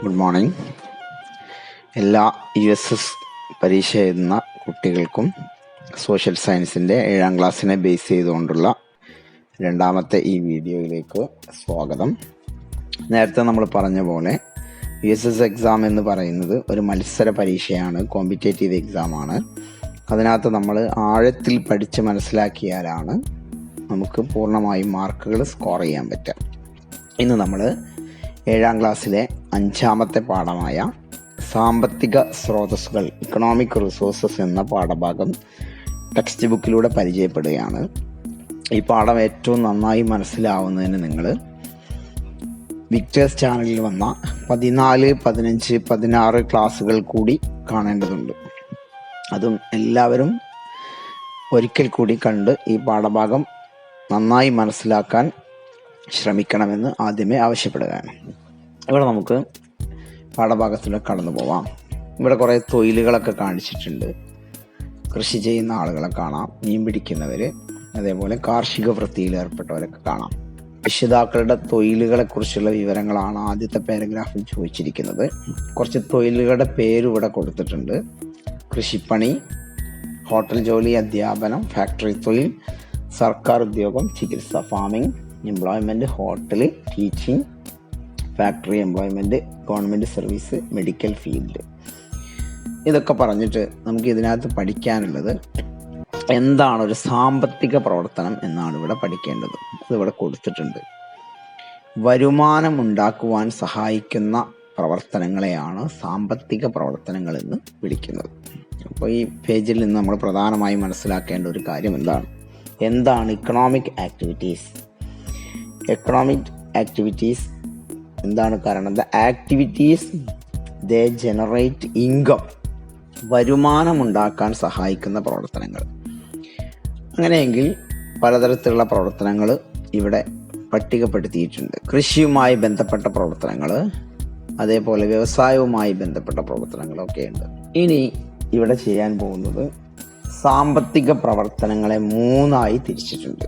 Good morning. എല്ലാ USS പരീക്ഷ എഴുതുന്ന കുട്ടികൾക്കും സോഷ്യൽ സയൻസിൻ്റെ 7ാം ക്ലാസ്സിനെ ബേസ് ചെയ്തുകൊണ്ടുള്ള രണ്ടാമത്തെ ഈ വീഡിയോയിലേക്ക് സ്വാഗതം. നേരത്തെ നമ്മൾ പറഞ്ഞ പോലെ USS എക്സാം എന്ന് പറയുന്നത് ഒരു മത്സര പരീക്ഷയാണ്, കോമ്പറ്റേറ്റീവ് എക്സാമാണ്. അതിനകത്ത് നമ്മൾ ആഴത്തിൽ പഠിച്ച് മനസ്സിലാക്കിയാലാണ് നമുക്ക് പൂർണ്ണമായും മാർക്കുകൾ സ്കോർ ചെയ്യാൻ പറ്റുക. ഇന്ന് നമ്മൾ 7ാം ക്ലാസ്സിലെ 5ാമത്തെ പാഠമായ സാമ്പത്തിക സ്രോതസ്സുകൾ, ഇക്കണോമിക് റിസോഴ്സസ് എന്ന പാഠഭാഗം ടെക്സ്റ്റ് ബുക്കിലൂടെ പരിചയപ്പെടുകയാണ്. ഈ പാഠം ഏറ്റവും നന്നായി മനസ്സിലാവുന്നതിന് നിങ്ങൾ വിക്ടേഴ്സ് ചാനലിൽ വന്ന 14, 15, 16 ക്ലാസ്സുകൾ കൂടി കാണേണ്ടതുണ്ട്. അതും എല്ലാവരും ഒരിക്കൽ കൂടി കണ്ട് ഈ പാഠഭാഗം നന്നായി മനസ്സിലാക്കാൻ ശ്രമിക്കണമെന്ന് ആദ്യമേ ആവശ്യപ്പെടുകയാണ്. ഇവിടെ നമുക്ക് പാഠഭാഗത്തിലൂടെ കടന്നു പോവാം. ഇവിടെ കുറേ തൊഴിലുകളൊക്കെ കാണിച്ചിട്ടുണ്ട്. കൃഷി ചെയ്യുന്ന ആളുകളെ കാണാം, മീൻ പിടിക്കുന്നവർ, അതേപോലെ കാർഷിക വൃത്തിയിൽ ഏർപ്പെട്ടവരൊക്കെ കാണാം. രക്ഷിതാക്കളുടെ തൊഴിലുകളെക്കുറിച്ചുള്ള വിവരങ്ങളാണ് ആദ്യത്തെ പാരഗ്രാഫിൽ ചോദിച്ചിരിക്കുന്നത്. കുറച്ച് തൊഴിലുകളുടെ പേര് ഇവിടെ കൊടുത്തിട്ടുണ്ട്. കൃഷിപ്പണി, ഹോട്ടൽ ജോലി, അധ്യാപനം, ഫാക്ടറി തൊഴിൽ, സർക്കാർ ഉദ്യോഗം, ചികിത്സ, farming, employment, hotel, teaching, factory employment, government service, medical field. ഇതൊക്കെ പറഞ്ഞിട്ട് നമുക്ക് ഇതിനകത്ത് പഠിക്കാനുള്ളത് എന്താണ് ഒരു സാമ്പത്തിക പ്രവർത്തനം എന്നാണ് ഇവിടെ പഠിക്കേണ്ടത്. അതിവിടെ കൊടുത്തിട്ടുണ്ട്. വരുമാനം ഉണ്ടാക്കുവാൻ സഹായിക്കുന്ന പ്രവർത്തനങ്ങളെയാണ് സാമ്പത്തിക പ്രവർത്തനങ്ങൾ എന്ന് വിളിക്കുന്നത്. അപ്പോൾ ഈ പേജിൽ നിന്ന് നമ്മൾ പ്രധാനമായും മനസ്സിലാക്കേണ്ട ഒരു കാര്യം എന്താണ് ഇക്കണോമിക് ആക്ടിവിറ്റീസ്. എക്കണോമിക് ആക്ടിവിറ്റീസ് എന്താണ്? കാരണം ആക്ടിവിറ്റീസ് ദേ ജനറേറ്റ് ഇൻകം, വരുമാനമുണ്ടാക്കാൻ സഹായിക്കുന്ന പ്രവർത്തനങ്ങൾ. അങ്ങനെയെങ്കിൽ പലതരത്തിലുള്ള പ്രവർത്തനങ്ങൾ ഇവിടെ പട്ടികപ്പെടുത്തിയിട്ടുണ്ട്. കൃഷിയുമായി ബന്ധപ്പെട്ട പ്രവർത്തനങ്ങൾ, അതേപോലെ വ്യവസായവുമായി ബന്ധപ്പെട്ട പ്രവർത്തനങ്ങളൊക്കെ ഉണ്ട്. ഇനി ഇവിടെ ചെയ്യാൻ പോകുന്നത് സാമ്പത്തിക പ്രവർത്തനങ്ങളെ 3ആയി തിരിച്ചിട്ടുണ്ട്.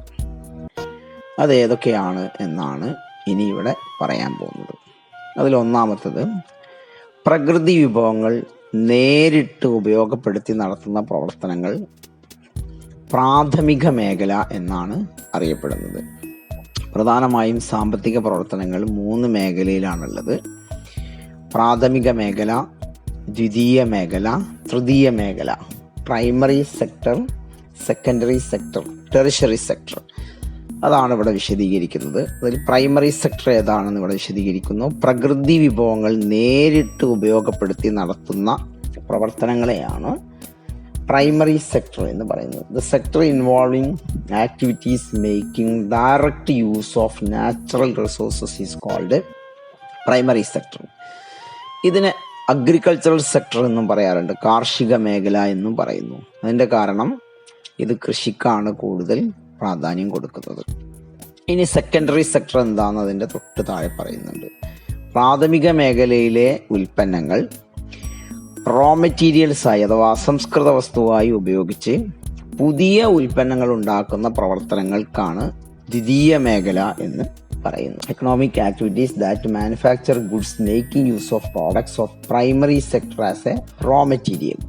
അതേതൊക്കെയാണ് എന്നാണ് ഇനി ഇവിടെ പറയാൻ പോകുന്നത്. അതിലൊന്നാമത്തത് പ്രകൃതി വിഭവങ്ങൾ നേരിട്ട് ഉപയോഗപ്പെടുത്തി നടത്തുന്ന പ്രവർത്തനങ്ങൾ പ്രാഥമിക മേഖല എന്നാണ് അറിയപ്പെടുന്നത്. പ്രധാനമായും സാമ്പത്തിക പ്രവർത്തനങ്ങൾ 3 മേഖലയിലാണുള്ളത്. പ്രാഥമിക മേഖല, ദ്വിതീയ മേഖല, തൃതീയ മേഖല. Primary sector, secondary sector, tertiary sector. അതാണ് ഇവിടെ വിശദീകരിക്കുന്നത്. അതിൽ പ്രൈമറി സെക്ടർ ഏതാണെന്ന് ഇവിടെ വിശദീകരിക്കുന്നു. പ്രകൃതി വിഭവങ്ങൾ നേരിട്ട് ഉപയോഗപ്പെടുത്തി നടത്തുന്ന പ്രവർത്തനങ്ങളെയാണ് പ്രൈമറി സെക്ടർ എന്ന് പറയുന്നത്. The sector involving activities making direct use of natural resources is called primary sector. ഇതിന് അഗ്രികൾച്ചറൽ സെക്ടർ എന്നും പറയാറുണ്ട്, കാർഷിക മേഖല എന്നും പറയുന്നു. അതിൻ്റെ കാരണം ഇത് കൃഷിക്കാണ് കൂടുതൽ പ്രാധാന്യം കൊടുക്കുന്നത്. ഇനി സെക്കൻഡറി സെക്ടർ എന്താണെന്ന് അതിൻ്റെ തൊട്ട് താഴെ പറയുന്നുണ്ട്. പ്രാഥമിക മേഖലയിലെ ഉൽപ്പന്നങ്ങൾ റോ മെറ്റീരിയൽസായി അഥവാ അസംസ്കൃത വസ്തുവായി ഉപയോഗിച്ച് പുതിയ ഉൽപ്പന്നങ്ങൾ ഉണ്ടാക്കുന്ന പ്രവർത്തനങ്ങൾക്കാണ് ദ്വിതീയ മേഖല എന്ന് പറയുന്നു. Economic activities that manufacture goods making use of products of primary sector as a raw material.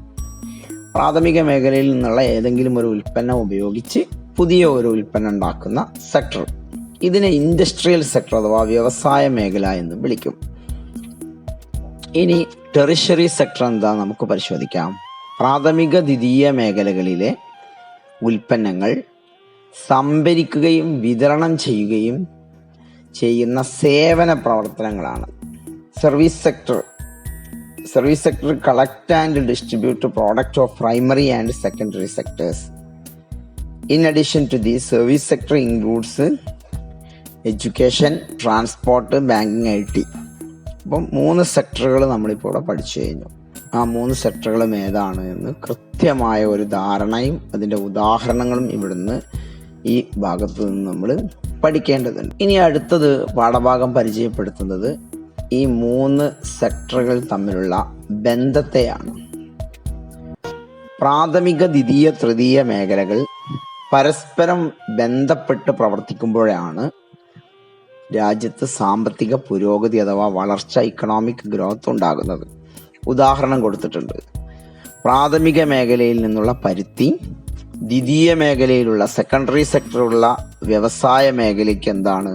പ്രാഥമിക മേഖലയിൽ നിന്നുള്ള ഏതെങ്കിലും ഒരു ഉൽപ്പന്നം ഉപയോഗിച്ച് പുതിയ ഒരു ഉൽപ്പന്നം ഉണ്ടാക്കുന്ന സെക്ടർ. ഇതിനെ ഇൻഡസ്ട്രിയൽ സെക്ടർ അഥവാ വ്യവസായ മേഖല എന്ന് വിളിക്കും. ഇനി ടെറിഷറി സെക്ടർ എന്താ നമുക്ക് പരിശോധിക്കാം. പ്രാഥമിക, ദ്വിതീയ മേഖലകളിലെ ഉൽപ്പന്നങ്ങൾ സംഭരിക്കുകയും വിതരണം ചെയ്യുകയും ചെയ്യുന്ന സേവന പ്രവർത്തനങ്ങളാണ്. Service sector collect and distribute product of primary and secondary sectors. In addition to this, service sector includes education, transport, banking, IT. അപ്പം 3 സെക്ടറുകൾ നമ്മളിപ്പോൾ ഇവിടെ പഠിച്ചു കഴിഞ്ഞു. ആ 3 സെക്ടറുകളും ഏതാണ് എന്ന് കൃത്യമായ ഒരു ധാരണയും അതിൻ്റെ ഉദാഹരണങ്ങളും ഇവിടുന്ന് ഈ ഭാഗത്തു നിന്ന് നമ്മൾ പഠിക്കേണ്ടതുണ്ട്. ഇനി അടുത്തത് പാഠഭാഗം പരിചയപ്പെടുത്തുന്നത് ഈ 3 സെക്ടറുകൾ തമ്മിലുള്ള ബന്ധത്തെയാണ്. പ്രാഥമിക, ദ്വിതീയ, തൃതീയ മേഖലകൾ പരസ്പരം ബന്ധപ്പെട്ട് പ്രവർത്തിക്കുമ്പോഴാണ് രാജ്യത്ത് സാമ്പത്തിക പുരോഗതി അഥവാ വളർച്ച, ഇക്കണോമിക് ഗ്രോത്ത് ഉണ്ടാകുന്നത്. ഉദാഹരണം കൊടുത്തിട്ടുണ്ട്. പ്രാഥമിക മേഖലയിൽ നിന്നുള്ള പരുത്തി, ദ്വിതീയ മേഖലയിലുള്ള സെക്കൻഡറി സെക്ടറുള്ള വ്യവസായ മേഖലയ്ക്ക് എന്താണ്,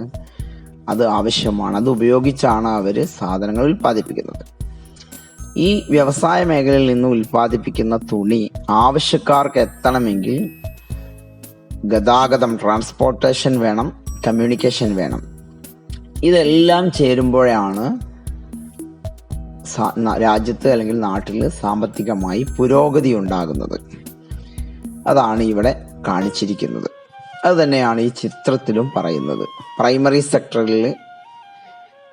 അത് ആവശ്യമാണ്. അത് ഉപയോഗിച്ചാണ് അവർ സാധനങ്ങൾ ഉൽപ്പാദിപ്പിക്കുന്നത്. ഈ വ്യവസായ മേഖലയിൽ നിന്ന് ഉൽപ്പാദിപ്പിക്കുന്ന തുണി ആവശ്യക്കാർക്ക് എത്തണമെങ്കിൽ ഗതാഗതം, ട്രാൻസ്പോർട്ടേഷൻ വേണം, കമ്മ്യൂണിക്കേഷൻ വേണം. ഇതെല്ലാം ചേരുമ്പോഴാണ് രാജ്യത്ത് അല്ലെങ്കിൽ നാട്ടിൽ സാമ്പത്തികമായി പുരോഗതി ഉണ്ടാകുന്നത്. അതാണ് ഇവിടെ കാണിച്ചിരിക്കുന്നത്. അത് തന്നെയാണ് ഈ ചിത്രത്തിലും പറയുന്നത്. പ്രൈമറി സെക്ടറിൽ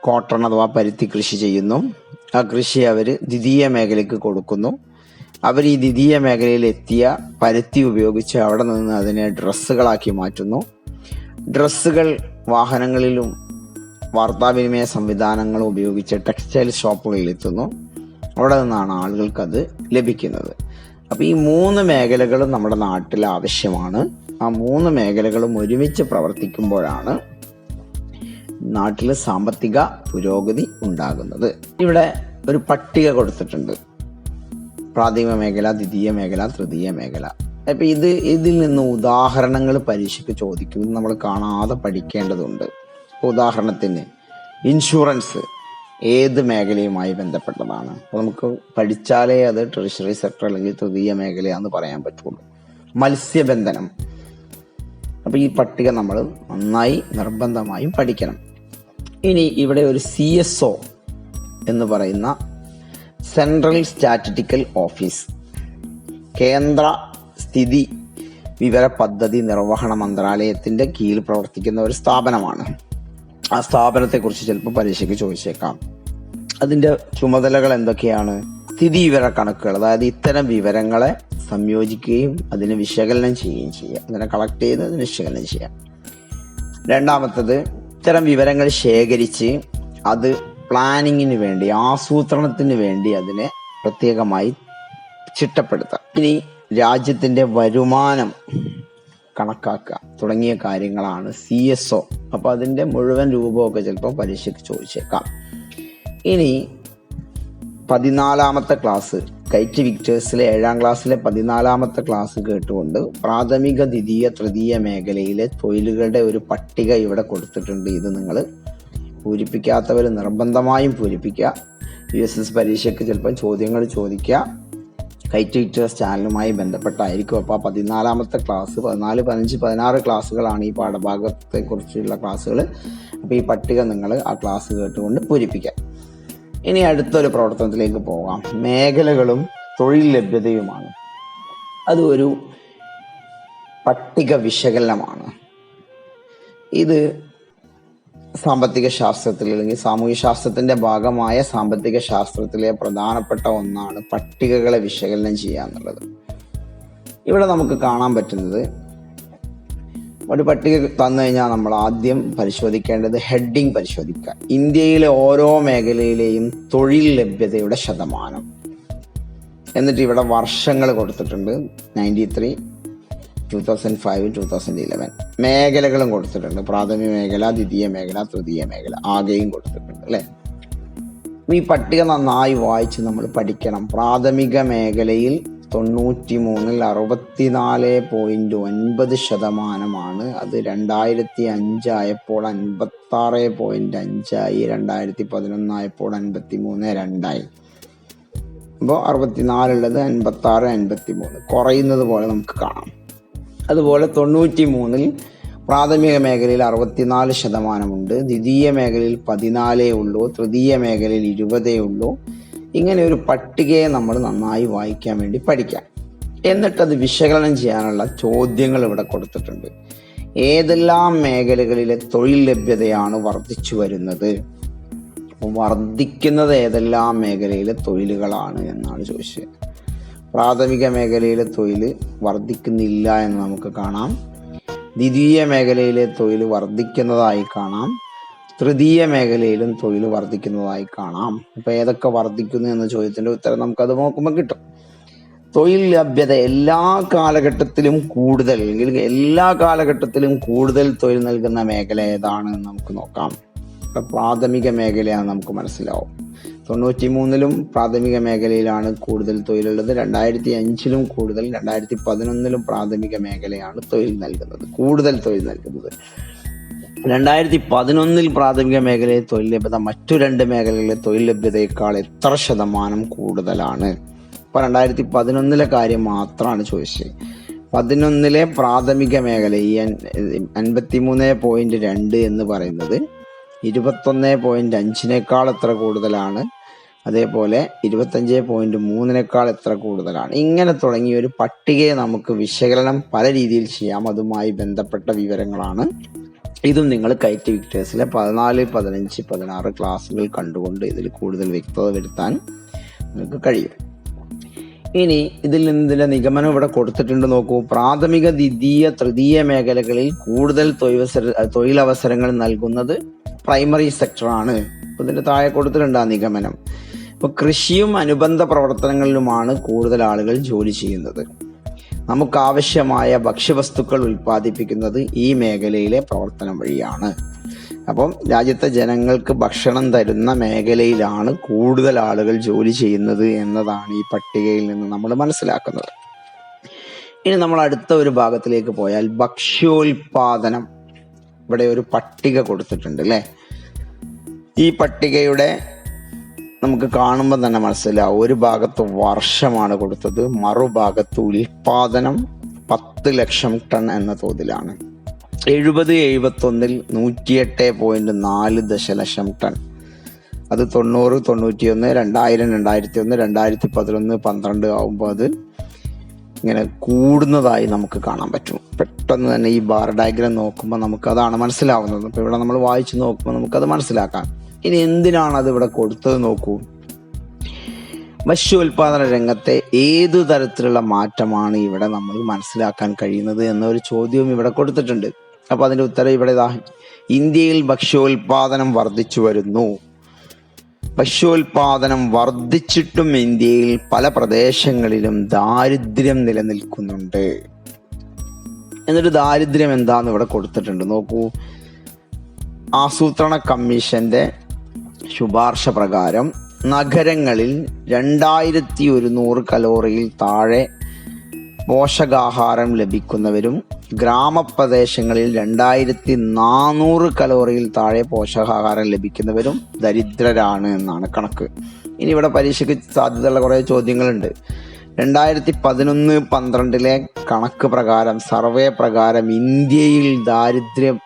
കോട്ടൺ അഥവാ പരുത്തി കൃഷി ചെയ്യുന്നു. ആ കൃഷി അവർ ദ്വിതീയ മേഖലയ്ക്ക് കൊടുക്കുന്നു. അവർ ഈ ദ്വിതീയ മേഖലയിൽ എത്തിയ പരുത്തി ഉപയോഗിച്ച് അവിടെ നിന്ന് അതിനെ ഡ്രസ്സുകളാക്കി മാറ്റുന്നു. ഡ്രസ്സുകൾ വാഹനങ്ങളിലും വാർത്താവിനിമയ സംവിധാനങ്ങളും ഉപയോഗിച്ച് ടെക്സ്റ്റൈൽ ഷോപ്പുകളിൽ എത്തുന്നു. അവിടെ നിന്നാണ് ആളുകൾക്ക് അത് ലഭിക്കുന്നത്. അപ്പോൾ ഈ 3 മേഖലകളും നമ്മുടെ നാട്ടിൽ ആവശ്യമാണ്. ആ 3 മേഖലകളും ഒരുമിച്ച് പ്രവർത്തിക്കുമ്പോഴാണ് നാട്ടിൽ സാമ്പത്തിക പുരോഗതി ഉണ്ടാകുന്നത്. ഇവിടെ ഒരു പട്ടിക കൊടുത്തിട്ടുണ്ട്. പ്രാഥമിക മേഖല, ദ്വിതീയ മേഖല, തൃതീയ മേഖല. അപ്പൊ ഇതിൽ നിന്ന് ഉദാഹരണങ്ങൾ പരീക്ഷയ്ക്ക് ചോദിക്കും. നമ്മൾ കാണാതെ പഠിക്കേണ്ടതുണ്ട്. ഉദാഹരണത്തിന് ഇൻഷുറൻസ് ഏത് മേഖലയുമായി ബന്ധപ്പെട്ടതാണ്? അപ്പോൾ നമുക്ക് പഠിച്ചാലേ അത് ട്രഷറി സെക്ടർ അല്ലെങ്കിൽ തൃതീയ മേഖലയാണെന്ന് പറയാൻ പറ്റുള്ളൂ. മത്സ്യബന്ധനം. അപ്പൊ ഈ പട്ടിക നമ്മൾ നന്നായി നിർബന്ധമായും പഠിക്കണം. ഇനി ഇവിടെ ഒരു CSO എന്ന് പറയുന്ന സെൻട്രൽ സ്റ്റാറ്റിസ്റ്റിക്കൽ ഓഫീസ്, കേന്ദ്ര സ്ഥിതി വിവര പദ്ധതി നിർവഹണ മന്ത്രാലയത്തിന്റെ കീഴിൽ പ്രവർത്തിക്കുന്ന ഒരു സ്ഥാപനമാണ്. ആ സ്ഥാപനത്തെക്കുറിച്ച് ചിലപ്പോൾ പരീക്ഷയ്ക്ക് ചോദിച്ചേക്കാം. അതിന്റെ ചുമതലകൾ എന്തൊക്കെയാണ്? സ്ഥിതി വിവര കണക്കുകൾ, അതായത് ഇത്തരം വിവരങ്ങളെ സംയോജിക്കുകയും അതിനെ വിശകലനം ചെയ്യുകയും ചെയ്യുക. അതിനെ കളക്ട് ചെയ്ത് അതിനെ വിശകലനം ചെയ്യാം. രണ്ടാമത്തത്, ഇത്തരം വിവരങ്ങൾ ശേഖരിച്ച് അത് പ്ലാനിങ്ങിന് വേണ്ടി, ആസൂത്രണത്തിന് വേണ്ടി അതിനെ പ്രത്യേകമായി ചിട്ടപ്പെടുത്താം. ഇനി രാജ്യത്തിന്റെ വരുമാനം കണക്കാക്കുക തുടങ്ങിയ കാര്യങ്ങളാണ് CSO. അപ്പൊ അതിന്റെ മുഴുവൻ രൂപമൊക്കെ ചിലപ്പോൾ പരീക്ഷയ്ക്ക് ചോദിച്ചേക്കാം. ഇനി 14ാമത്തെ ക്ലാസ്, കൈറ്റ് വിക്ടേഴ്സിലെ 7ാം ക്ലാസ്സിലെ 14ാമത്തെ ക്ലാസ് കേട്ടുകൊണ്ട് പ്രാഥമിക, ദ്വിതീയ, തൃതീയ മേഖലയിലെ തൊഴിലുകളുടെ ഒരു പട്ടിക ഇവിടെ കൊടുത്തിട്ടുണ്ട്. ഇത് നിങ്ങൾ പൂരിപ്പിക്കാത്തവർ നിർബന്ധമായും പൂരിപ്പിക്കുക. USS പരീക്ഷയ്ക്ക് ചിലപ്പോൾ ചോദ്യങ്ങൾ ചോദിക്കുക. കൈറ്റ് വിക്ടേഴ്സ് ചാനലുമായി ബന്ധപ്പെട്ടായിരിക്കും. അപ്പോൾ 14ാമത്തെ ക്ലാസ്, 14, 15, 16 ക്ലാസ്സുകളാണ് ഈ പാഠഭാഗത്തെ കുറിച്ചുള്ള ക്ലാസ്സുകൾ. അപ്പോൾ ഈ പട്ടിക നിങ്ങൾ ആ ക്ലാസ് കേട്ടുകൊണ്ട് പൂരിപ്പിക്കുക. ഇനി അടുത്തൊരു പ്രവർത്തനത്തിലേക്ക് പോകാം. മേഖലകളും തൊഴിൽ ലഭ്യതയുമാണ്. അത് ഒരു പട്ടിക വിശകലനമാണ്. ഇത് സാമ്പത്തിക ശാസ്ത്രത്തിൽ അല്ലെങ്കിൽ സാമൂഹ്യ ശാസ്ത്രത്തിന്റെ ഭാഗമായ സാമ്പത്തിക ശാസ്ത്രത്തിലെ പ്രധാനപ്പെട്ട ഒന്നാണ് പട്ടികകളെ വിശകലനം ചെയ്യുക എന്നുള്ളത്. ഇവിടെ നമുക്ക് കാണാൻ പറ്റുന്നത്, ഒരു പട്ടിക തന്നു കഴിഞ്ഞാൽ നമ്മൾ ആദ്യം പരിശോധിക്കേണ്ടത് ഹെഡിങ് പരിശോധിക്കുക. ഇന്ത്യയിലെ ഓരോ മേഖലയിലെയും തൊഴിൽ ലഭ്യതയുടെ ശതമാനം. എന്നിട്ട് ഇവിടെ വർഷങ്ങൾ കൊടുത്തിട്ടുണ്ട്. 93, 2005, 2011. മേഖലകളും കൊടുത്തിട്ടുണ്ട്. പ്രാഥമിക മേഖല, ദ്വിതീയ മേഖല, തൃതീയ മേഖല ആകെയും കൊടുത്തിട്ടുണ്ട് അല്ലെ. ഈ പട്ടിക നന്നായി വായിച്ച് നമ്മൾ പഠിക്കണം. പ്രാഥമിക മേഖലയിൽ 93-ൽ 64.9%. അത് 2005 ആയപ്പോൾ 56.5 ആയി. 2011 ആയപ്പോൾ 53.2 അപ്പോൾ 64 ഉള്ളത് 56, 53 കുറയുന്നത് പോലെ നമുക്ക് കാണാം. അതുപോലെ 93-ൽ പ്രാഥമിക മേഖലയിൽ 64%, ദ്വിതീയ മേഖലയിൽ 14 ഉള്ളൂ, തൃതീയ മേഖലയിൽ 20 ഉള്ളൂ. ഇങ്ങനെ ഒരു പട്ടികയെ നമ്മൾ നന്നായി വായിക്കാൻ വേണ്ടി പഠിക്കാം. എന്നിട്ടത് വിശകലനം ചെയ്യാനുള്ള ചോദ്യങ്ങൾ ഇവിടെ കൊടുത്തിട്ടുണ്ട്. ഏതെല്ലാം മേഖലകളിലെ തൊഴിൽ ലഭ്യതയാണ് വർദ്ധിച്ചു വരുന്നത്? വർദ്ധിക്കുന്നത് ഏതെല്ലാം മേഖലയിലെ തൊഴിലുകളാണ് എന്നാണ് ചോദിച്ചത്. പ്രാഥമിക മേഖലയിലെ തൊഴിൽ വർദ്ധിക്കുന്നില്ല എന്ന് നമുക്ക് കാണാം. ദ്വിതീയ മേഖലയിലെ തൊഴിൽ വർദ്ധിക്കുന്നതായി കാണാം. തൃതീയ മേഖലയിലും തൊഴിൽ വർദ്ധിക്കുന്നതായി കാണാം. അപ്പൊ ഏതൊക്കെ വർദ്ധിക്കുന്നു എന്ന ചോദ്യത്തിന്റെ ഉത്തരം നമുക്കത് നോക്കുമ്പോൾ കിട്ടും. തൊഴിൽ ലഭ്യത എല്ലാ കാലഘട്ടത്തിലും കൂടുതൽ അല്ലെങ്കിൽ എല്ലാ കാലഘട്ടത്തിലും കൂടുതൽ തൊഴിൽ നൽകുന്ന മേഖല ഏതാണ് എന്ന് നമുക്ക് നോക്കാം. പ്രാഥമിക മേഖലയാണ് നമുക്ക് മനസ്സിലാവും. 93-ലും പ്രാഥമിക മേഖലയിലാണ് കൂടുതൽ തൊഴിലുള്ളത്. 2005-ലും കൂടുതൽ, 2011-ലും പ്രാഥമിക മേഖലയാണ് കൂടുതൽ തൊഴിൽ നൽകുന്നത്. 2011-ൽ പ്രാഥമിക മേഖലയിൽ തൊഴിൽ ലഭ്യത മറ്റു 2 മേഖലകളിലെ തൊഴിൽ ലഭ്യതയേക്കാൾ എത്ര ശതമാനം കൂടുതലാണ്? ഇപ്പൊ 2011-ലെ കാര്യം മാത്രമാണ് ചോദിച്ചത്. 11-ലെ പ്രാഥമിക മേഖല ഈ 53.2 എന്ന് പറയുന്നത് 21.5-നേക്കാൾ എത്ര കൂടുതലാണ്, അതേപോലെ 25.3-നേക്കാൾ എത്ര കൂടുതലാണ്. ഇങ്ങനെ തുടങ്ങിയ ഒരു പട്ടികയെ നമുക്ക് വിശകലനം പല രീതിയിൽ ചെയ്യാം. അതുമായി ബന്ധപ്പെട്ട വിവരങ്ങളാണ്. ഇതും നിങ്ങൾ കൈറ്റ് വിക്ടേഴ്സിലെ 14, 15, 16 ക്ലാസ്സുകൾ കണ്ടുകൊണ്ട് ഇതിൽ കൂടുതൽ വ്യക്തത വരുത്താൻ നിങ്ങൾക്ക് കഴിയും. ഇനി ഇതിൽ നിന്നുള്ള നിഗമനം ഇവിടെ കൊടുത്തിട്ടുണ്ട്. നോക്കൂ, പ്രാഥമിക, ദ്വിതീയ, തൃതീയ മേഖലകളിൽ കൂടുതൽ തൊഴിലവസരങ്ങൾ നൽകുന്നത് പ്രൈമറി സെക്ടറാണ്. ഇതിന്റെ താഴെ കൊടുത്തിട്ടുണ്ട് ആ നിഗമനം. ഇപ്പൊ കൃഷിയും അനുബന്ധ പ്രവർത്തനങ്ങളിലുമാണ് കൂടുതൽ ആളുകൾ ജോലി ചെയ്യുന്നത്. നമുക്ക് ആവശ്യമായ ഭക്ഷ്യവസ്തുക്കൾ ഉൽപ്പാദിപ്പിക്കുന്നത് ഈ മേഖലയിലെ പ്രവർത്തനം വഴിയാണ്. അപ്പം രാജ്യത്തെ ജനങ്ങൾക്ക് ഭക്ഷണം തരുന്ന മേഖലയിലാണ് കൂടുതൽ ആളുകൾ ജോലി ചെയ്യുന്നത് എന്നതാണ് ഈ പട്ടികയിൽ നിന്ന് നമ്മൾ മനസ്സിലാക്കുന്നത്. ഇനി നമ്മൾ അടുത്ത ഒരു ഭാഗത്തിലേക്ക് പോയാൽ ഭക്ഷ്യോൽപാദനം. ഇവിടെ ഒരു പട്ടിക കൊടുത്തിട്ടുണ്ട് അല്ലേ? ഈ പട്ടികയുടെ നമുക്ക് കാണുമ്പോൾ തന്നെ മനസ്സിലാവും. ഒരു ഭാഗത്ത് വർഷമാണ് കൊടുത്തത്, മറുഭാഗത്ത് ഉൽപാദനം 10 ലക്ഷം ടൺ എന്ന തോതിലാണ്. 70-71-ൽ 108.4 ദശലക്ഷം ടൺ. അത് 90, 91, 2000, 2001, 2011, 12 ആവുമ്പോൾ അത് ഇങ്ങനെ കൂടുന്നതായി നമുക്ക് കാണാൻ പറ്റും. പെട്ടെന്ന് തന്നെ ഈ ബാർ ഡയഗ്രാം നോക്കുമ്പോൾ നമുക്കതാണ് മനസ്സിലാവുന്നത്. ഇപ്പൊ ഇവിടെ നമ്മൾ വായിച്ചു നോക്കുമ്പോൾ നമുക്കത് മനസ്സിലാക്കാം. ഇനി എന്തിനാണ് അത് ഇവിടെ കൊടുത്തത് നോക്കൂ. ഭക്ഷ്യോൽപാദന രംഗത്തെ ഏതു തരത്തിലുള്ള മാറ്റമാണ് ഇവിടെ നമ്മൾ മനസ്സിലാക്കാൻ കഴിയുന്നത് എന്നൊരു ചോദ്യവും ഇവിടെ കൊടുത്തിട്ടുണ്ട്. അപ്പൊ അതിന്റെ ഉത്തരം ഇവിടെ ഇന്ത്യയിൽ ഭക്ഷ്യോൽപാദനം വർദ്ധിച്ചു വരുന്നു. ഭക്ഷ്യോൽപാദനം വർദ്ധിച്ചിട്ടും ഇന്ത്യയിൽ പല പ്രദേശങ്ങളിലും ദാരിദ്ര്യം നിലനിൽക്കുന്നുണ്ട്. എന്നിട്ട് ദാരിദ്ര്യം എന്താന്ന് ഇവിടെ കൊടുത്തിട്ടുണ്ട്. നോക്കൂ, ആസൂത്രണ കമ്മീഷന്റെ ശുപാർശ പ്രകാരം നഗരങ്ങളിൽ 2100 കലോറിയിൽ താഴെ പോഷകാഹാരം ലഭിക്കുന്നവരും ഗ്രാമപ്രദേശങ്ങളിൽ 2400 കലോറിയിൽ താഴെ പോഷകാഹാരം ലഭിക്കുന്നവരും ദരിദ്രരാണ് എന്നാണ് കണക്ക്. ഇനി ഇവിടെ പരീക്ഷയ്ക്ക് സാധ്യതയുള്ള കുറെ ചോദ്യങ്ങളുണ്ട്. 2011-12 കണക്ക് പ്രകാരം, സർവേ പ്രകാരം ഇന്ത്യയിൽ ദാരിദ്ര്യം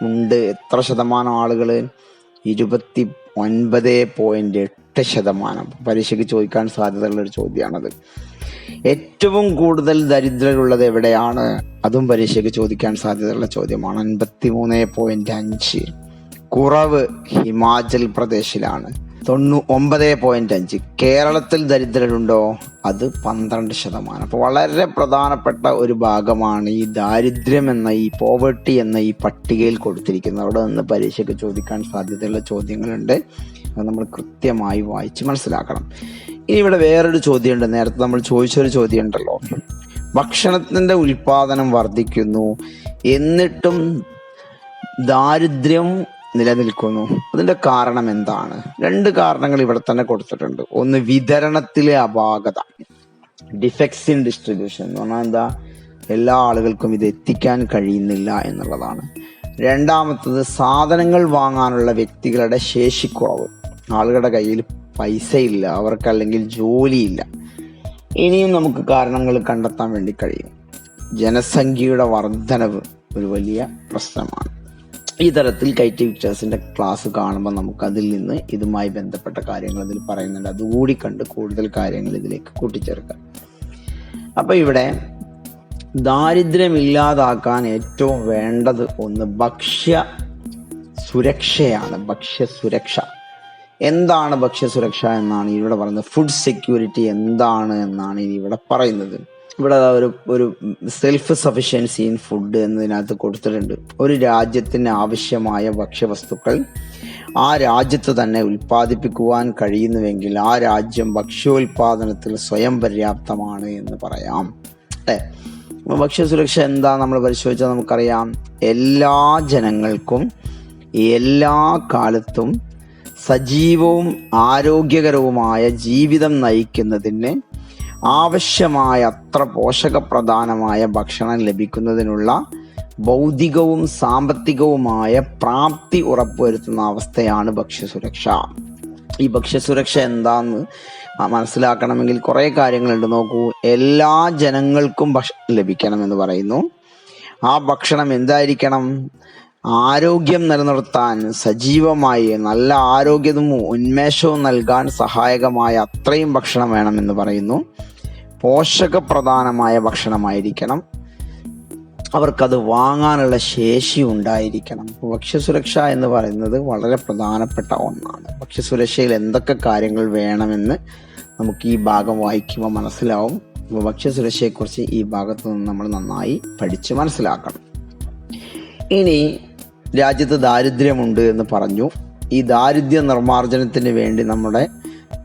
ഉണ്ട്. എത്ര ശതമാനം ആളുകൾ? 29.8%. പരീക്ഷയ്ക്ക് ചോദിക്കാൻ സാധ്യതയുള്ള ഒരു ചോദ്യമാണത്. ഏറ്റവും കൂടുതൽ ദരിദ്രരുള്ളത് എവിടെയാണ്? അതും പരീക്ഷയ്ക്ക് ചോദിക്കാൻ സാധ്യതയുള്ള ചോദ്യമാണ്. 53.5. കുറവ് ഹിമാചൽ പ്രദേശിലാണ്, 9.5. കേരളത്തിൽ ദരിദ്രരുണ്ടോ? അത് 12%. അപ്പൊ വളരെ പ്രധാനപ്പെട്ട ഒരു ഭാഗമാണ് ഈ ദാരിദ്ര്യം എന്ന ഈ പോവർട്ടി എന്ന ഈ പട്ടികയിൽ കൊടുത്തിരിക്കുന്നത്. അവിടെ നിന്ന് പരീക്ഷയ്ക്ക് ചോദിക്കാൻ സാധ്യതയുള്ള ചോദ്യങ്ങളുണ്ട്. അത് നമ്മൾ കൃത്യമായി വായിച്ച് മനസ്സിലാക്കണം. ഇനി ഇവിടെ വേറൊരു ചോദ്യമുണ്ട്. നേരത്തെ നമ്മൾ ചോദിച്ചൊരു ചോദ്യം ഉണ്ടല്ലോ, ഭക്ഷണത്തിന്റെ ഉൽപാദനം വർദ്ധിക്കുന്നു എന്നിട്ടും ദാരിദ്ര്യം നിലനിൽക്കുന്നു. അതിന്റെ കാരണം എന്താണ്? 2 കാരണങ്ങൾ ഇവിടെ തന്നെ കൊടുത്തിട്ടുണ്ട്. ഒന്ന്, വിതരണത്തിലെ അപാകത, ഡിഫെക്ട്സ് ഇൻ ഡിസ്ട്രിബ്യൂഷൻ എന്ന് പറഞ്ഞാൽ എന്താ? എല്ലാ ആളുകൾക്കും ഇത് എത്തിക്കാൻ കഴിയുന്നില്ല എന്നുള്ളതാണ്. രണ്ടാമത്തത്, സാധനങ്ങൾ വാങ്ങാനുള്ള വ്യക്തികളുടെ ശേഷിക്കുറവ്. ആളുകളുടെ കയ്യിൽ പൈസ ഇല്ല, അവർക്ക് അല്ലെങ്കിൽ ജോലിയില്ല. ഇനിയും നമുക്ക് കാരണങ്ങൾ കണ്ടെത്താൻ വേണ്ടി കഴിയും. ജനസംഖ്യയുടെ വർധനവ് ഒരു വലിയ പ്രശ്നമാണ്. ഈ തരത്തിൽ കൈറ്റ് വിക്ടേഴ്സിന്റെ ക്ലാസ് കാണുമ്പോൾ നമുക്ക് അതിൽ നിന്ന് ഇതുമായി ബന്ധപ്പെട്ട കാര്യങ്ങൾ അതിൽ പറയുന്നുണ്ട്. അതുകൂടി കണ്ട് കൂടുതൽ കാര്യങ്ങൾ ഇതിലേക്ക് കൂട്ടിച്ചേർക്കാം. അപ്പൊ ഇവിടെ ദാരിദ്ര്യം ഇല്ലാതാക്കാൻ ഏറ്റവും വേണ്ടത് ഒന്ന് ഭക്ഷ്യ സുരക്ഷയാണ്. ഭക്ഷ്യസുരക്ഷ എന്താണ്? ഭക്ഷ്യസുരക്ഷ എന്നാണ് ഇവിടെ പറയുന്നത്. ഫുഡ് സെക്യൂരിറ്റി എന്താണ് എന്നാണ് ഇവിടെ പറയുന്നത്. ഇവിടെ ഒരു സെൽഫ് സഫിഷ്യൻസി ഇൻ ഫുഡ് എന്നതിനകത്ത് കൊടുത്തിട്ടുണ്ട്. ഒരു രാജ്യത്തിന് ആവശ്യമായ ഭക്ഷ്യവസ്തുക്കൾ ആ രാജ്യത്ത് തന്നെ ഉൽപ്പാദിപ്പിക്കുവാൻ കഴിയുന്നുവെങ്കിൽ ആ രാജ്യം ഭക്ഷ്യോൽപാദനത്തിൽ സ്വയം പര്യാപ്തമാണ് എന്ന് പറയാം. അല്ലേ? ഭക്ഷ്യസുരക്ഷ എന്താ നമ്മൾ പരിശോധിച്ചാൽ നമുക്കറിയാം. എല്ലാ ജനങ്ങൾക്കും എല്ലാ കാലത്തും സജീവവും ആരോഗ്യകരവുമായ ജീവിതം നയിക്കുന്നതിന് ആവശ്യമായ അത്ര പോഷകപ്രധാനമായ ഭക്ഷണം ലഭിക്കുന്നതിനുള്ള ഭൗതികവും സാമ്പത്തികവുമായ പ്രാപ്തി ഉറപ്പുവരുത്തുന്ന അവസ്ഥയാണ് ഭക്ഷ്യസുരക്ഷ. ഈ ഭക്ഷ്യസുരക്ഷ എന്താന്ന് മനസ്സിലാക്കണമെങ്കിൽ കുറേ കാര്യങ്ങളുണ്ട്. നോക്കൂ, എല്ലാ ജനങ്ങൾക്കും ഭക്ഷണം ലഭിക്കണമെന്ന് പറയുന്നു. ആ ഭക്ഷണം എന്തായിരിക്കണം? ആരോഗ്യം നിലനിർത്താൻ, സജീവമായി നല്ല ആരോഗ്യവും ഉന്മേഷവും നൽകാൻ സഹായകമായ അത്രയും ഭക്ഷണം വേണമെന്ന് പറയുന്നു. പോഷകപ്രധാനമായ ഭക്ഷണമായിരിക്കണം. അവർക്കത് വാങ്ങാനുള്ള ശേഷി ഉണ്ടായിരിക്കണം. ഭക്ഷ്യസുരക്ഷ എന്ന് പറയുന്നത് വളരെ പ്രധാനപ്പെട്ട ഒന്നാണ്. ഭക്ഷ്യസുരക്ഷയിൽ എന്തൊക്കെ കാര്യങ്ങൾ വേണമെന്ന് നമുക്ക് ഈ ഭാഗം വായിക്കുമ്പോൾ മനസ്സിലാവും. ഭക്ഷ്യസുരക്ഷയെക്കുറിച്ച് ഈ ഭാഗത്ത് നിന്ന് നമ്മൾ നന്നായി പഠിച്ച് മനസ്സിലാക്കണം. ഇനി രാജ്യത്ത് ദാരിദ്ര്യമുണ്ട് എന്ന് പറഞ്ഞു. ഈ ദാരിദ്ര്യ നിർമ്മാർജ്ജനത്തിന് വേണ്ടി നമ്മുടെ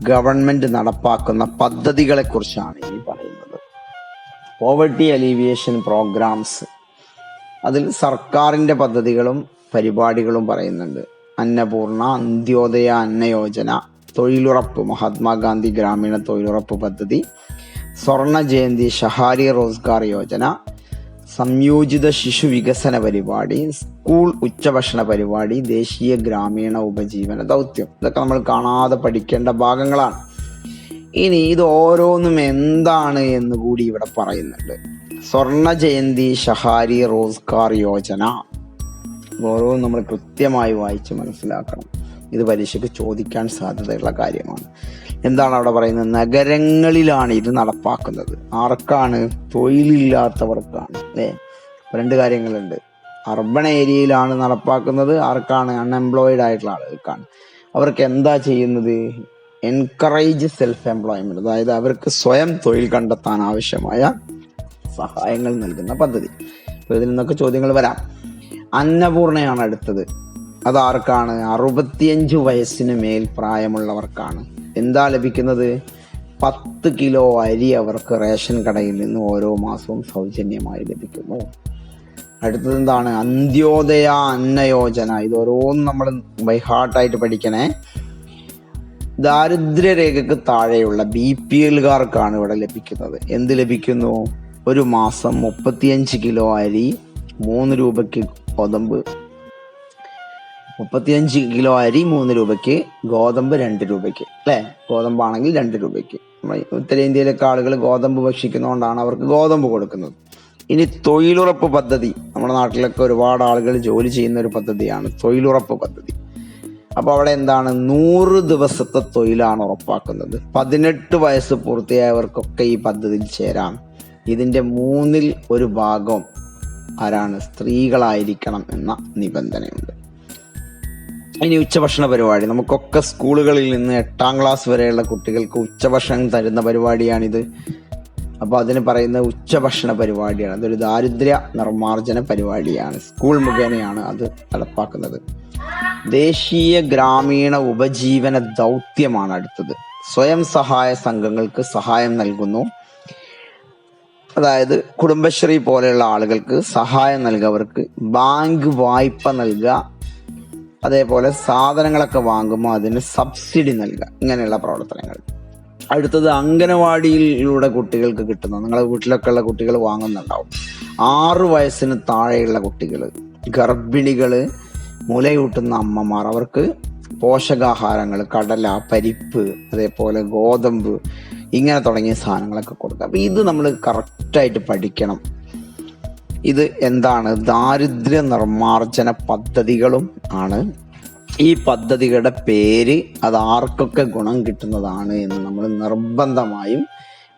ഗവൺമെന്റ് നടപ്പാക്കുന്ന പദ്ധതികളെ കുറിച്ചാണ് ഇനി പറയുന്നത്. പോവർട്ടി അലീവിയേഷൻ പ്രോഗ്രാംസ്, അതിൽ സർക്കാരിൻ്റെ പദ്ധതികളും പരിപാടികളും പറയുന്നുണ്ട്. അന്നപൂർണ, അന്ത്യോദയ അന്ന യോജന, തൊഴിലുറപ്പ്, മഹാത്മാഗാന്ധി ഗ്രാമീണ തൊഴിലുറപ്പ് പദ്ധതി, സ്വർണ ജയന്തി ഷഹാരി റോസ്ഗാർ യോജന, സംയോജിത ശിശു വികസന പരിപാടി, സ്കൂൾ ഉച്ചഭക്ഷണ പരിപാടി, ദേശീയ ഗ്രാമീണ ഉപജീവന ദൗത്യം. ഇതൊക്കെ നമ്മൾ കാണാതെ പഠിക്കേണ്ട ഭാഗങ്ങളാണ്. ഇനി ഇത് ഓരോന്നും എന്താണ് എന്ന് കൂടി ഇവിടെ പറയുന്നുണ്ട്. സ്വർണ ജയന്തി ഷഹാരി റോസ്ഗാർ യോജന, ഓരോന്നും നമ്മൾ കൃത്യമായി വായിച്ച് മനസ്സിലാക്കണം. ഇത് പരീക്ഷയ്ക്ക് ചോദിക്കാൻ സാധ്യതയുള്ള കാര്യമാണ്. എന്താണ് അവിടെ പറയുന്നത്? നഗരങ്ങളിലാണ് ഇത് നടപ്പാക്കുന്നത്. ആർക്കാണ്? തൊഴിലില്ലാത്തവർക്കാണ്. അല്ലേ? രണ്ട് കാര്യങ്ങളുണ്ട്. അർബൺ ഏരിയയിലാണ് നടപ്പാക്കുന്നത്. ആർക്കാണ്? അൺഎംപ്ലോയിഡ് ആയിട്ടുള്ള ആളുകൾക്കാണ്. അവർക്ക് എന്താ ചെയ്യുന്നത്? എൻകറേജ് സെൽഫ് എംപ്ലോയ്മെന്റ്, അതായത് അവർക്ക് സ്വയം തൊഴിൽ കണ്ടെത്താൻ ആവശ്യമായ സഹായങ്ങൾ നൽകുന്ന പദ്ധതി. അപ്പോൾ ഇതിൽ നിന്നൊക്കെ ചോദ്യങ്ങൾ വരാം. അന്നപൂർണയാണ് അടുത്തത്. അതാർക്കാണ്? 65 വയസ്സിന് മേൽ പ്രായമുള്ളവർക്കാണ്. എന്താ ലഭിക്കുന്നത്? 10 കിലോ അരി അവർക്ക് റേഷൻ കടയിൽ നിന്ന് ഓരോ മാസവും സൗജന്യമായി ലഭിക്കുന്നു. അടുത്തത് എന്താണ്? അന്ത്യോദയ അന്ന യോജന. ഇത് ഓരോന്നും നമ്മൾ ബൈഹാർട്ടായിട്ട് പഠിക്കണേ. ദാരിദ്ര്യരേഖക്ക് താഴെയുള്ള BPLകാർക്കാണ് ഇവിടെ ലഭിക്കുന്നത്. എന്ത് ലഭിക്കുന്നു? ഒരു മാസം 35 കിലോ അരി, 3 രൂപയ്ക്ക് ഗോതമ്പ്, 35 കിലോ അരി 3 രൂപയ്ക്ക്, ഗോതമ്പ് 2 രൂപയ്ക്ക്. അല്ലേ? ഗോതമ്പാണെങ്കിൽ 2 രൂപയ്ക്ക്. ഉത്തരേന്ത്യയിലൊക്കെ ആളുകൾ ഗോതമ്പ് ഭക്ഷിക്കുന്നതുകൊണ്ടാണ് അവർക്ക് ഗോതമ്പ് കൊടുക്കുന്നത്. ഇനി തൊഴിലുറപ്പ് പദ്ധതി. നമ്മുടെ നാട്ടിലൊക്കെ ഒരുപാട് ആളുകൾ ജോലി ചെയ്യുന്ന ഒരു പദ്ധതിയാണ് തൊഴിലുറപ്പ് പദ്ധതി. അപ്പോൾ അവിടെ എന്താണ്? 100 ദിവസത്തെ തൊഴിലാണ് ഉറപ്പാക്കുന്നത്. 18 വയസ്സ് പൂർത്തിയായവർക്കൊക്കെ ഈ പദ്ധതിയിൽ ചേരാം. ഇതിന്റെ 1/3 ഭാഗം ആരാണ്? സ്ത്രീകളായിരിക്കണം എന്ന നിബന്ധനയുണ്ട്. ഇനി ഉച്ചഭക്ഷണ പരിപാടി. നമുക്കൊക്കെ സ്കൂളുകളിൽ നിന്ന് 8ാം ക്ലാസ് വരെയുള്ള കുട്ടികൾക്ക് ഉച്ചഭക്ഷണം തരുന്ന പരിപാടിയാണിത്. അപ്പോൾ അതിന് പറയുന്ന ഉച്ചഭക്ഷണ പരിപാടിയാണ്. അതൊരു ദാരിദ്ര്യ നിർമ്മാർജ്ജന പരിപാടിയാണ്. സ്കൂൾ മുഖേനയാണ് അത് നടപ്പാക്കുന്നത്. ദേശീയ ഗ്രാമീണ ഉപജീവന ദൗത്യമാണ് അടുത്തത്. സ്വയം സഹായ സംഘങ്ങൾക്ക് സഹായം നൽകുന്നു. അതായത് കുടുംബശ്രീ പോലെയുള്ള ആളുകൾക്ക് സഹായം നൽകുക, അവർക്ക് ബാങ്ക് വായ്പ നൽകുക, അതേപോലെ സാധനങ്ങളൊക്കെ വാങ്ങുമ്പോൾ അതിന് സബ്സിഡി നൽകുക, ഇങ്ങനെയുള്ള പ്രവർത്തനങ്ങൾ. അടുത്തത് അംഗനവാടിയിലൂടെ കുട്ടികൾക്ക് കിട്ടുന്ന, നിങ്ങളുടെ വീട്ടിലൊക്കെ ഉള്ള കുട്ടികൾ വാങ്ങുന്നുണ്ടാവും, 6 വയസ്സിന് താഴെയുള്ള കുട്ടികൾ, ഗർഭിണികള്, മുലയൂട്ടുന്ന അമ്മമാർ, അവർക്ക് പോഷകാഹാരങ്ങൾ, കടല, പരിപ്പ്, അതേപോലെ ഗോതമ്പ്, ഇങ്ങനെ തുടങ്ങിയ സാധനങ്ങളൊക്കെ കൊടുക്കുക. അപ്പം ഇത് നമ്മൾ കറക്റ്റായിട്ട് പഠിക്കണം. ഇത് എന്താണ്? ദാരിദ്ര്യ നിർമ്മാർജ്ജന പദ്ധതികളും ആണ്. ഈ പദ്ധതികളുടെ പേര്, അത് ആർക്കൊക്കെ ഗുണം കിട്ടുന്നതാണ് എന്ന് നമ്മൾ നിർബന്ധമായും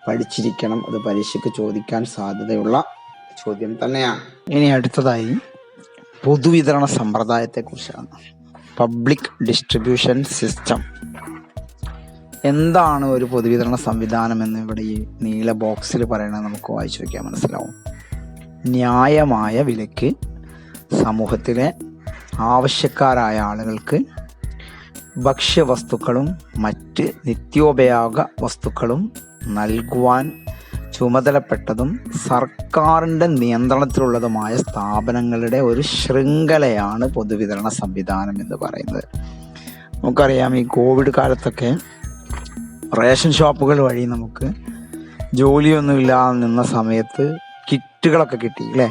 പഠിച്ചിരിക്കണം. അത് പരീക്ഷയ്ക്ക് ചോദിക്കാൻ സാധ്യതയുള്ള ചോദ്യം തന്നെയാണ്. ഇനി അടുത്തതായി പൊതുവിതരണ സമ്പ്രദായത്തെക്കുറിച്ചാണ്. Public distribution system. എന്താണ് ഒരു പൊതുവിതരണ സംവിധാനം എന്ന് ഇവിടെ ഈ നീല ബോക്സിൽ പറയണത് നമുക്ക് വായിച്ചു നോക്കിയാൽ മനസ്സിലാവും. ന്യായമായ വിലയ്ക്ക് സമൂഹത്തിലെ ആവശ്യക്കാരായ ആളുകൾക്ക് ഭക്ഷ്യവസ്തുക്കളും മറ്റ് നിത്യോപയോഗ വസ്തുക്കളും നൽകുവാൻ ചുമതലപ്പെട്ടതും സർക്കാരിൻ്റെ നിയന്ത്രണത്തിലുള്ളതുമായ സ്ഥാപനങ്ങളുടെ ഒരു ശൃംഖലയാണ് പൊതുവിതരണ സംവിധാനം എന്ന് പറയുന്നത്. നമുക്കറിയാം, ഈ കോവിഡ് കാലത്തൊക്കെ റേഷൻ ഷോപ്പുകൾ വഴി നമുക്ക് ജോലിയൊന്നുമില്ലാതെ നിന്ന സമയത്ത് കിറ്റുകളൊക്കെ കിട്ടി അല്ലേ?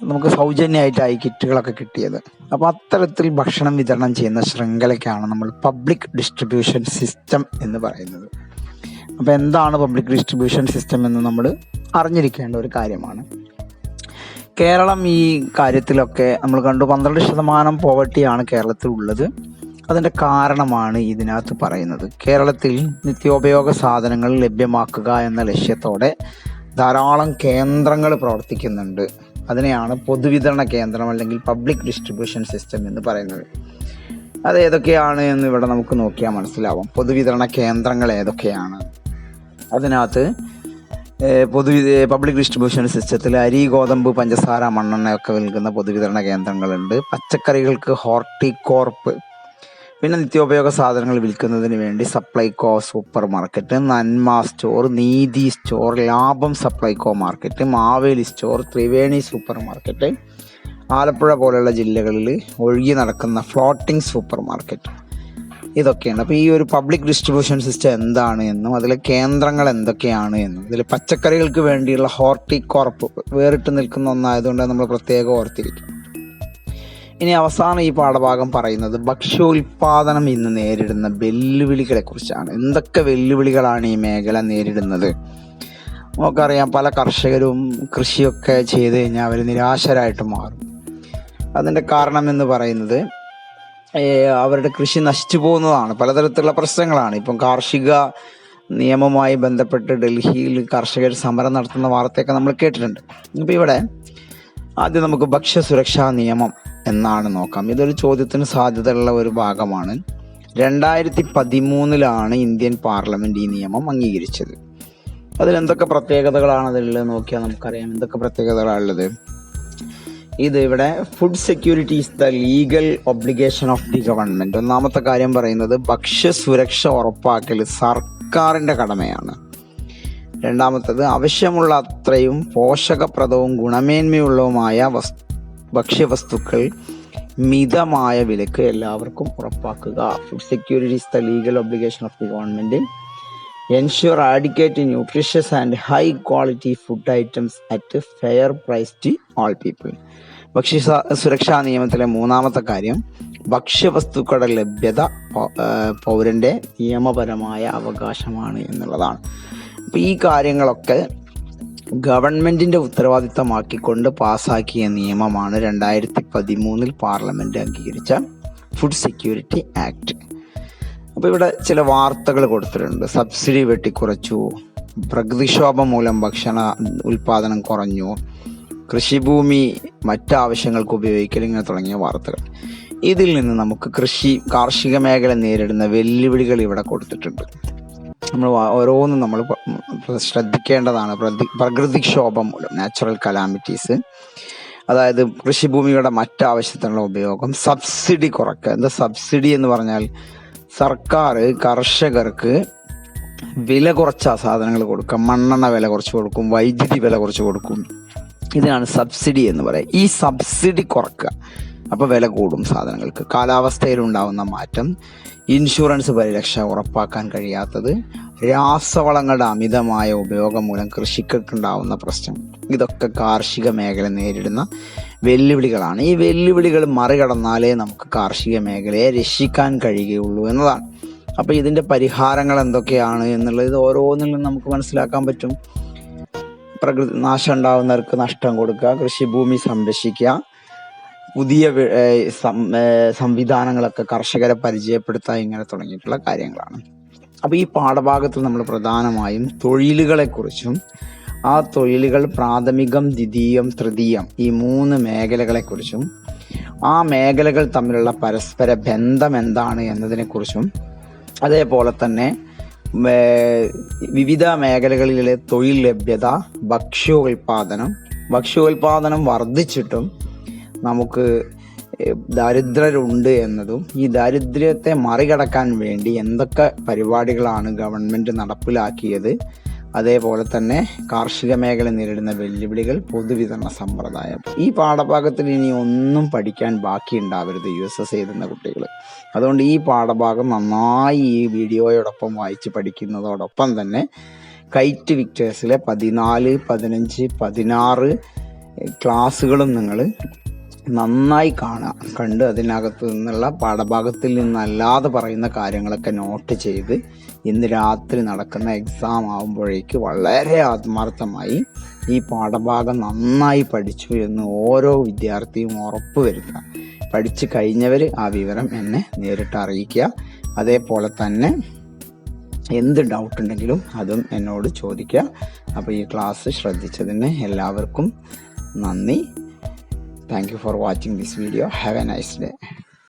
നമുക്ക് സൗജന്യമായിട്ടായി കിറ്റുകളൊക്കെ കിട്ടിയത്. അപ്പോൾ അത്തരത്തിൽ ഭക്ഷണം വിതരണം ചെയ്യുന്ന ശൃംഖലയ്ക്കാണ് നമ്മൾ പബ്ലിക് ഡിസ്ട്രിബ്യൂഷൻ സിസ്റ്റം എന്ന് പറയുന്നത്. അപ്പോൾ എന്താണ് പബ്ലിക് ഡിസ്ട്രിബ്യൂഷൻ സിസ്റ്റം എന്ന് നമ്മൾ അറിഞ്ഞിരിക്കേണ്ട ഒരു കാര്യമാണ്. കേരളം ഈ കാര്യത്തിലൊക്കെ നമ്മൾ കണ്ടു, 12% പോവർട്ടിയാണ് കേരളത്തിൽ ഉള്ളത്. അതിൻ്റെ കാരണമാണ് ഇതിനകത്ത് പറയുന്നത്. കേരളത്തിൽ നിത്യോപയോഗ സാധനങ്ങൾ ലഭ്യമാക്കുക എന്ന ലക്ഷ്യത്തോടെ ധാരാളം കേന്ദ്രങ്ങൾ പ്രവർത്തിക്കുന്നുണ്ട്. അതിനെയാണ് പൊതുവിതരണ കേന്ദ്രം അല്ലെങ്കിൽ പബ്ലിക് ഡിസ്ട്രിബ്യൂഷൻ സിസ്റ്റം എന്ന് പറയുന്നത്. അത് ഏതൊക്കെയാണ് എന്ന് ഇവിടെ നമുക്ക് നോക്കിയാൽ മനസ്സിലാവും. പൊതുവിതരണ കേന്ദ്രങ്ങൾ ഏതൊക്കെയാണ്? അതിനകത്ത് പബ്ലിക് ഡിസ്ട്രിബ്യൂഷൻ സിസ്റ്റത്തിൽ അരി, ഗോതമ്പ്, പഞ്ചസാര, മണ്ണെണ്ണ ഒക്കെ വിൽക്കുന്ന പൊതുവിതരണ കേന്ദ്രങ്ങളുണ്ട്. പച്ചക്കറികൾക്ക് ഹോർട്ടികോർപ്പ്, പിന്നെ നിത്യോപയോഗ സാധനങ്ങൾ വിൽക്കുന്നതിന് വേണ്ടി സപ്ലൈകോ സൂപ്പർ മാർക്കറ്റ്, നന്മ സ്റ്റോർ, നീതി സ്റ്റോർ, ലാഭം Supplyco market, Maveli store, Triveni super market, Alappuzha പോലെയുള്ള ജില്ലകളിൽ ഒഴുകി നടക്കുന്ന ഫ്ലോട്ടിംഗ് സൂപ്പർ മാർക്കറ്റ്, ഇതൊക്കെയാണ്. അപ്പോൾ ഈ ഒരു പബ്ലിക് ഡിസ്ട്രിബ്യൂഷൻ സിസ്റ്റം എന്താണ് എന്നും അതിലെ കേന്ദ്രങ്ങൾ എന്തൊക്കെയാണ് എന്നും, ഇതിൽ പച്ചക്കറികൾക്ക് വേണ്ടിയുള്ള ഹോർട്ടികോർപ്പ് വേറിട്ട് നിൽക്കുന്ന ഒന്നായതുകൊണ്ട് നമ്മൾ പ്രത്യേകം ഓർത്തിരിക്കും. ഇനി അവസാനം ഈ പാഠഭാഗം പറയുന്നത് ഭക്ഷ്യോൽപാദനം ഇന്ന് നേരിടുന്ന വെല്ലുവിളികളെ കുറിച്ചാണ്. എന്തൊക്കെ വെല്ലുവിളികളാണ് ഈ മേഖല നേരിടുന്നത്? നമുക്കറിയാം, പല കർഷകരും കൃഷിയൊക്കെ ചെയ്ത് കഴിഞ്ഞാൽ അവർ നിരാശരായിട്ട് മാറും. അതിൻ്റെ കാരണം എന്ന് പറയുന്നത് അവരുടെ കൃഷി നശിച്ചു പോകുന്നതാണ്. പലതരത്തിലുള്ള പ്രശ്നങ്ങളാണ്. ഇപ്പം കാർഷിക നിയമവുമായി ബന്ധപ്പെട്ട് ഡൽഹിയിൽ കർഷകർ സമരം നടത്തുന്ന വാർത്തയൊക്കെ നമ്മൾ കേട്ടിട്ടുണ്ട്. ഇപ്പം ഇവിടെ ആദ്യം നമുക്ക് ഭക്ഷ്യസുരക്ഷാ നിയമം എന്നാണ് നോക്കാം. ഇതൊരു ചോദ്യത്തിന് സാധ്യതയുള്ള ഒരു ഭാഗമാണ്. 2013 ഇന്ത്യൻ പാർലമെന്റ് ഈ നിയമം അംഗീകരിച്ചത്. അതിലെന്തൊക്കെ പ്രത്യേകതകളാണ് അതിലുള്ളത് നോക്കിയാൽ നമുക്കറിയാം എന്തൊക്കെ പ്രത്യേകതകളാണുള്ളത്. ഇത് ഇവിടെ food security is the legal obligation of the government. ഒന്നാമത്തെ കാര്യം പറയുന്നത് ഭക്ഷ്യസുരക്ഷ ഉറപ്പാക്കൽ സർക്കാരിന്റെ കടമയാണ്. രണ്ടാമത്തത് ആവശ്യമുള്ള അത്രയും പോഷകപ്രദവും ഗുണമേന്മയുള്ളതുമായ ഭക്ഷ്യവസ്തുക്കൾ മിതമായ വിലക്ക് എല്ലാവർക്കും ഉറപ്പാക്കുക. Food security is the legal obligation of the government. Ensure adequate nutritious and high quality food items at fair price to all people. ഭക്ഷ്യ സുരക്ഷാ നിയമത്തിലെ മൂന്നാമത്തെ കാര്യം ഭക്ഷ്യവസ്തുക്കളുടെ ലഭ്യത പൗരന്റെ നിയമപരമായ അവകാശമാണ് എന്നുള്ളതാണ്. അപ്പോൾ ഈ കാര്യങ്ങളൊക്കെ ഗവൺമെന്റിന്റെ ഉത്തരവാദിത്തമാക്കിക്കൊണ്ട് പാസ്സാക്കിയ നിയമമാണ് 2013 പാർലമെന്റ് അംഗീകരിച്ച ഫുഡ് സെക്യൂരിറ്റി ആക്ട്. അപ്പോൾ ഇവിടെ ചില വാർത്തകൾ കൊടുത്തിട്ടുണ്ട്. സബ്സിഡി വെട്ടിക്കുറച്ചു, പ്രകൃതിക്ഷോഭം മൂലം ഭക്ഷണ ഉൽപാദനം കുറഞ്ഞു, കൃഷിഭൂമി മറ്റാവശ്യങ്ങൾക്ക് ഉപയോഗിക്കൽ, ഇങ്ങനെ തുടങ്ങിയ വാർത്തകൾ. ഇതിൽ നിന്ന് നമുക്ക് കാർഷിക മേഖല നേരിടുന്ന വെല്ലുവിളികൾ ഇവിടെ കൊടുത്തിട്ടുണ്ട്. നമ്മൾ ഓരോന്നും നമ്മൾ ശ്രദ്ധിക്കേണ്ടതാണ്. പ്രകൃതിക്ഷോഭം മൂലം, നാച്ചുറൽ കലാമിറ്റീസ്, അതായത് കൃഷിഭൂമിയുടെ മറ്റാവശ്യത്തിനുള്ള ഉപയോഗം, സബ്സിഡി കുറയ്ക്കുക. എന്താ സബ്സിഡി എന്ന് പറഞ്ഞാൽ സർക്കാർ കർഷകർക്ക് വില കുറച്ച സാധനങ്ങൾ കൊടുക്കും. മണ്ണെണ്ണ വില കുറച്ച് കൊടുക്കും, വൈദ്യുതി വില കുറച്ച് കൊടുക്കും. ഇതിനാണ് സബ്സിഡി എന്ന് പറയുക. ഈ സബ്സിഡി കുറയ്ക്കുക, അപ്പോൾ വില കൂടും സാധനങ്ങൾക്ക്. കാലാവസ്ഥയിലുണ്ടാവുന്ന മാറ്റം, ഇൻഷുറൻസ് പരിരക്ഷ ഉറപ്പാക്കാൻ കഴിയാത്തത്, രാസവളങ്ങളുടെ അമിതമായ ഉപയോഗം മൂലം കൃഷിക്കുണ്ടാവുന്ന പ്രശ്നം, ഇതൊക്കെ കാർഷിക മേഖല നേരിടുന്ന വെല്ലുവിളികളാണ്. ഈ വെല്ലുവിളികൾ മറികടന്നാലേ നമുക്ക് കാർഷിക മേഖലയെ രക്ഷിക്കാൻ കഴിയുകയുള്ളൂ എന്നതാണ്. അപ്പോൾ ഇതിൻ്റെ പരിഹാരങ്ങൾ എന്തൊക്കെയാണ് എന്നുള്ളത് ഓരോന്നിൽ നിന്നും നമുക്ക് മനസ്സിലാക്കാൻ പറ്റും. പ്രകൃതി നാശം ഉണ്ടാവുന്നവർക്ക് നഷ്ടം കൊടുക്കുക, കൃഷിഭൂമി സംരക്ഷിക്കുക, പുതിയ സംവിധാനങ്ങളൊക്കെ കർഷകരെ പരിചയപ്പെടുത്തുക, ഇങ്ങനെ തുടങ്ങിയിട്ടുള്ള കാര്യങ്ങളാണ്. അപ്പോൾ ഈ പാഠഭാഗത്തിൽ നമ്മൾ പ്രധാനമായും തൊഴിലുകളെക്കുറിച്ചും ആ തൊഴിലുകൾ പ്രാഥമികം, ദ്വിതീയം, തൃതീയം ഈ 3 മേഖലകളെക്കുറിച്ചും ആ മേഖലകൾ തമ്മിലുള്ള പരസ്പര ബന്ധം എന്താണ് എന്നതിനെക്കുറിച്ചും, അതേപോലെ തന്നെ വിവിധ മേഖലകളിലെ തൊഴിൽ ലഭ്യത, ഭക്ഷ്യോൽപാദനം വർദ്ധിച്ചിട്ടും നമുക്ക് ദാരിദ്ര്യരുണ്ട് എന്നതും, ഈ ദാരിദ്ര്യത്തെ മറികടക്കാൻ വേണ്ടി എന്തൊക്കെ പരിപാടികളാണ് ഗവൺമെന്റ് നടപ്പിലാക്കിയത്, അതേപോലെ തന്നെ കാർഷിക മേഖല നേരിടുന്ന വെല്ലുവിളികൾ, പൊതുവിതരണ സമ്പ്രദായം. ഈ പാഠഭാഗത്തിൽ ഇനി ഒന്നും പഠിക്കാൻ ബാക്കിയുണ്ടാവരുത് USS എഴുതുന്ന കുട്ടികൾ. അതുകൊണ്ട് ഈ പാഠഭാഗം നന്നായി ഈ വീഡിയോയോടൊപ്പം വായിച്ച് പഠിക്കുന്നതോടൊപ്പം തന്നെ കൈറ്റ് വിക്ടേഴ്സിലെ 14, 15, 16 ക്ലാസ്സുകളും നിങ്ങൾ നന്നായി കണ്ട് അതിനകത്ത് നിന്നുള്ള പാഠഭാഗത്തിൽ നിന്നല്ലാതെ പറയുന്ന കാര്യങ്ങളൊക്കെ നോട്ട് ചെയ്ത് ഇന്ന് രാത്രി നടക്കുന്ന എക്സാം ആകുമ്പോഴേക്ക് വളരെ ആത്മാർത്ഥമായി ഈ പാഠഭാഗം നന്നായി പഠിച്ചു എന്ന് ഓരോ വിദ്യാർത്ഥിയും ഉറപ്പ് വരുത്തുക. പഠിച്ചു കഴിഞ്ഞവർ ആ വിവരം എന്നെ നേരിട്ട് അറിയിക്കുക. അതേപോലെ തന്നെ എന്ത് ഡൗട്ട് ഉണ്ടെങ്കിലും അതും എന്നോട് ചോദിക്കുക. അപ്പോൾ ഈ ക്ലാസ് ശ്രദ്ധിച്ചതിന് എല്ലാവർക്കും നന്ദി. Thank you for watching this video. Have a nice day.